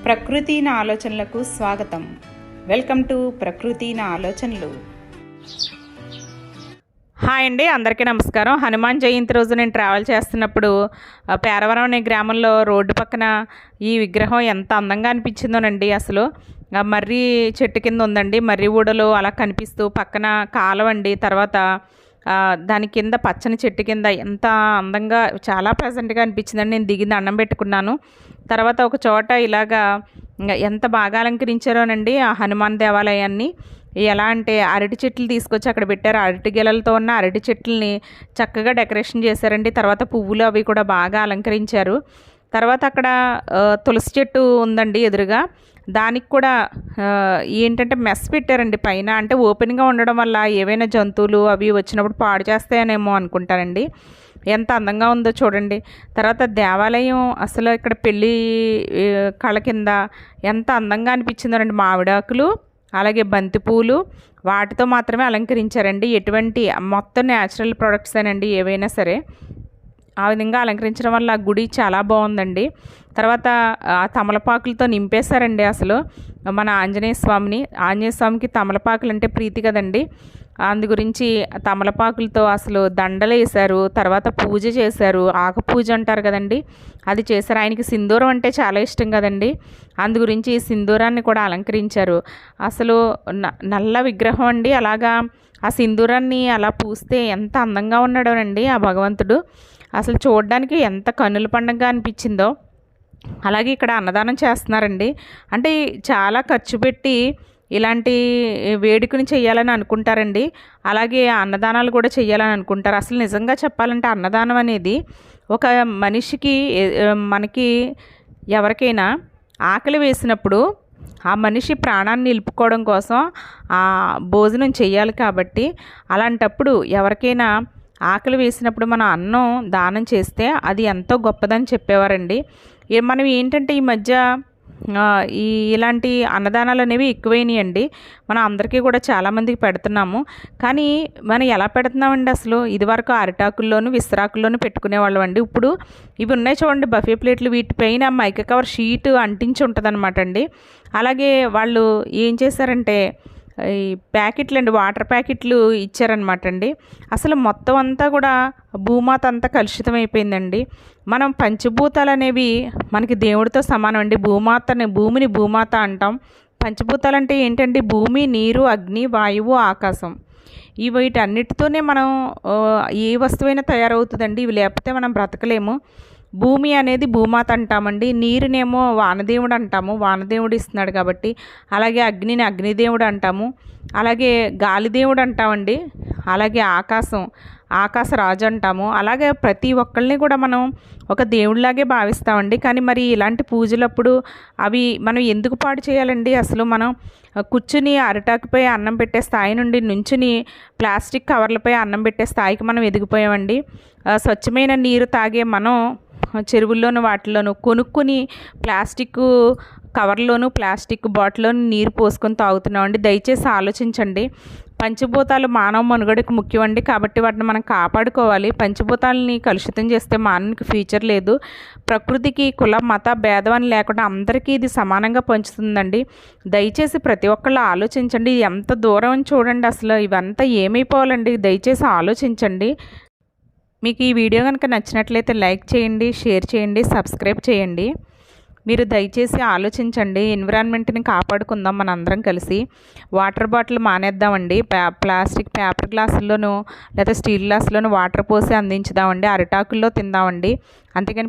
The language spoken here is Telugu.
ప్రకృతి నా ఆలోచనలకు స్వాగతం. వెల్కమ్ టు ప్రకృతి నా ఆలోచనలు. హాయ్ అండి, అందరికీ నమస్కారం. హనుమాన్ జయంతి రోజు నేను ట్రావెల్ చేస్తున్నప్పుడు పేరవరం అనే గ్రామంలో రోడ్డు పక్కన ఈ విగ్రహం ఎంత అందంగా అనిపించిందోనండి. అసలు మర్రి చెట్టు కింద ఉందండి, మర్రి ఊడలు అలా కనిపిస్తూ పక్కన కాలవండి. తర్వాత దాని కింద పచ్చని చెట్టు కింద ఎంత అందంగా చాలా ప్లెజెంట్గా అనిపించిందండి. నేను దిగి దండం పెట్టుకున్నాను. తర్వాత ఒక చోట ఇలాగా ఎంత బాగా అలంకరించారోనండి ఆ హనుమాన్ దేవాలయాన్ని. ఎలా అంటే అరటి చెట్లు తీసుకొచ్చి అక్కడ పెట్టారు. అరటి గెలలతో ఉన్న అరటి చెట్లని చక్కగా డెకరేషన్ చేశారండి. తర్వాత పువ్వులు అవి కూడా బాగా అలంకరించారు. తర్వాత అక్కడ తులసి చెట్టు ఉందండి ఎదురుగా. దానికి కూడా ఏంటంటే మెస్ పెట్టారండి పైన. అంటే ఓపెన్గా ఉండడం వల్ల ఏవైనా జంతువులు అవి వచ్చినప్పుడు పాడు చేస్తాయనేమో అనుకుంటారండి. ఎంత అందంగా ఉందో చూడండి. తర్వాత దేవాలయం అసలు ఇక్కడ పెళ్ళి కళ కింద ఎంత అందంగా అనిపించిందోనండి. మామిడాకులు అలాగే బంతిపూలు వాటితో మాత్రమే అలంకరించారండి. ఎటువంటి మొత్తం న్యాచురల్ ప్రొడక్ట్స్ అనండి ఏవైనా సరే. ఆ విధంగా అలంకరించడం వల్ల గుడి చాలా బాగుందండి. తర్వాత తమలపాకులతో నింపేశారండి అసలు మన ఆంజనేయ స్వామికి తమలపాకులు అంటే ప్రీతి కదండి. అందు గురించి తమలపాకులతో అసలు దండలు వేశారు. తర్వాత పూజ చేశారు. ఆకు పూజ అంటారు కదండి, అది చేశారు. ఆయనకి సింధూరం అంటే చాలా ఇష్టం కదండి. అందు గురించి సింధూరాన్ని కూడా అలంకరించారు. అసలు నల్ల విగ్రహం అండి. అలాగా ఆ సింధూరాన్ని అలా పూస్తే ఎంత అందంగా ఉన్నాడోనండి ఆ భగవంతుడు. అసలు చూడడానికి ఎంత కన్నుల పండుగగా అనిపించిందో. అలాగే ఇక్కడ అన్నదానం చేస్తున్నారండి. అంటే చాలా ఖర్చు పెట్టి ఇలాంటి వేడుకని చేయాలని అనుకుంటారండి. అలాగే అన్నదానాలు కూడా చేయాలని అనుకుంటారు. అసలు నిజంగా చెప్పాలంటే అన్నదానం అనేది ఒక మనిషికి మనకి ఎవరికైనా ఆకలి వేసినప్పుడు ఆ మనిషి ప్రాణాన్ని నిలుపుకోవడం కోసం ఆ భోజనం చేయాలి. కాబట్టి అలాంటప్పుడు ఎవరికైనా ఆకలి వేసినప్పుడు మనం అన్నం దానం చేస్తే అది ఎంతో గొప్పదని చెప్పేవారండి. మనం ఏంటంటే ఈ మధ్య ఇలాంటి అన్నదానాలు అనేవి ఎక్కువైనాయండి. మనం అందరికీ కూడా చాలామందికి పెడుతున్నాము. కానీ మనం ఎలా పెడుతున్నామండి అసలు? ఇదివరకు అరిటాకుల్లోనూ విస్తరాకుల్లోనూ పెట్టుకునేవాళ్ళం అండి. ఇప్పుడు ఇవి ఉన్నాయి చూడండి బఫే ప్లేట్లు, వీటిపైన మైక కవర్ షీట్ అంటించి ఉంటుంది అనమాట అండి. అలాగే వాళ్ళు ఏం చేశారంటే ఈ ప్యాకెట్లు అండి, వాటర్ ప్యాకెట్లు ఇచ్చారనమాట అండి. అసలు మొత్తం అంతా కూడా భూమాత అంతా కలుషితం అయిపోయిందండి. మనం పంచభూతాలు అనేవి మనకి దేవుడితో సమానం అండి. భూమిని భూమాత అంటాం. పంచభూతాలు అంటే ఏంటండి? భూమి, నీరు, అగ్ని, వాయువు, ఆకాశం. వీటన్నిటితోనే మనం ఏ వస్తువైనా తయారవుతుందండి. ఇవి లేకపోతే మనం బ్రతకలేము. భూమి అనేది భూమాత అంటామండి. నీరునేమో వానదేవుడు అంటాము, వానదేవుడు ఇస్తున్నాడు కాబట్టి. అలాగే అగ్నిని అగ్నిదేవుడు అంటాము. అలాగే గాలిదేవుడు అంటామండి. అలాగే ఆకాశరాజు అంటాము. అలాగే ప్రతి ఒక్కళ్ళని కూడా మనం ఒక దేవుడిలాగే భావిస్తామండి. కానీ మరి ఇలాంటి పూజలప్పుడు అవి మనం ఎందుకు పాడు చేయాలండి? అసలు మనం కూర్చుని అరిటాకుపై అన్నం పెట్టే స్థాయి నుండి నుంచుని ప్లాస్టిక్ కవర్లపై అన్నం పెట్టే స్థాయికి మనం ఎదిగిపోయామండి. స్వచ్ఛమైన నీరు తాగే మనం చెరువుల్లోనూ వాటిల్లోనూ కొనుక్కుని ప్లాస్టిక్ కవర్లోను ప్లాస్టిక్ బాటిల్లోనూ నీరు పోసుకొని తాగుతున్నామండి. దయచేసి ఆలోచించండి. పంచభూతాలు మానవ మనుగడకు ముఖ్యం అండి. కాబట్టి వాటిని మనం కాపాడుకోవాలి. పంచభూతాలని కలుషితం చేస్తే మానవునికి ఫ్యూచర్ లేదు. ప్రకృతికి కుల మత భేదం అని లేకుండా అందరికీ ఇది సమానంగా పంచుతుందండి. దయచేసి ప్రతి ఒక్కళ్ళు ఆలోచించండి. ఎంత దూరం అని చూడండి. అసలు ఇవంతా ఏమైపోవాలండి? దయచేసి ఆలోచించండి. మీకు ఈ వీడియో కనుక నచ్చినట్లయితే లైక్ చేయండి, షేర్ చేయండి, సబ్స్క్రైబ్ చేయండి. మీరు దయచేసి ఆలోచించండి. ఎన్విరాన్మెంట్ని కాపాడుకుందాం మనందరం కలిసి. వాటర్ బాటిల్ మానేద్దామండి. ప్లాస్టిక్ పేపర్ గ్లాసుల్లోనూ లేదా స్టీల్ గ్లాసుల్లోనూ వాటర్ పోసి అందించుదామండి. అరిటాకుల్లో తిందామండి. అంతేగాని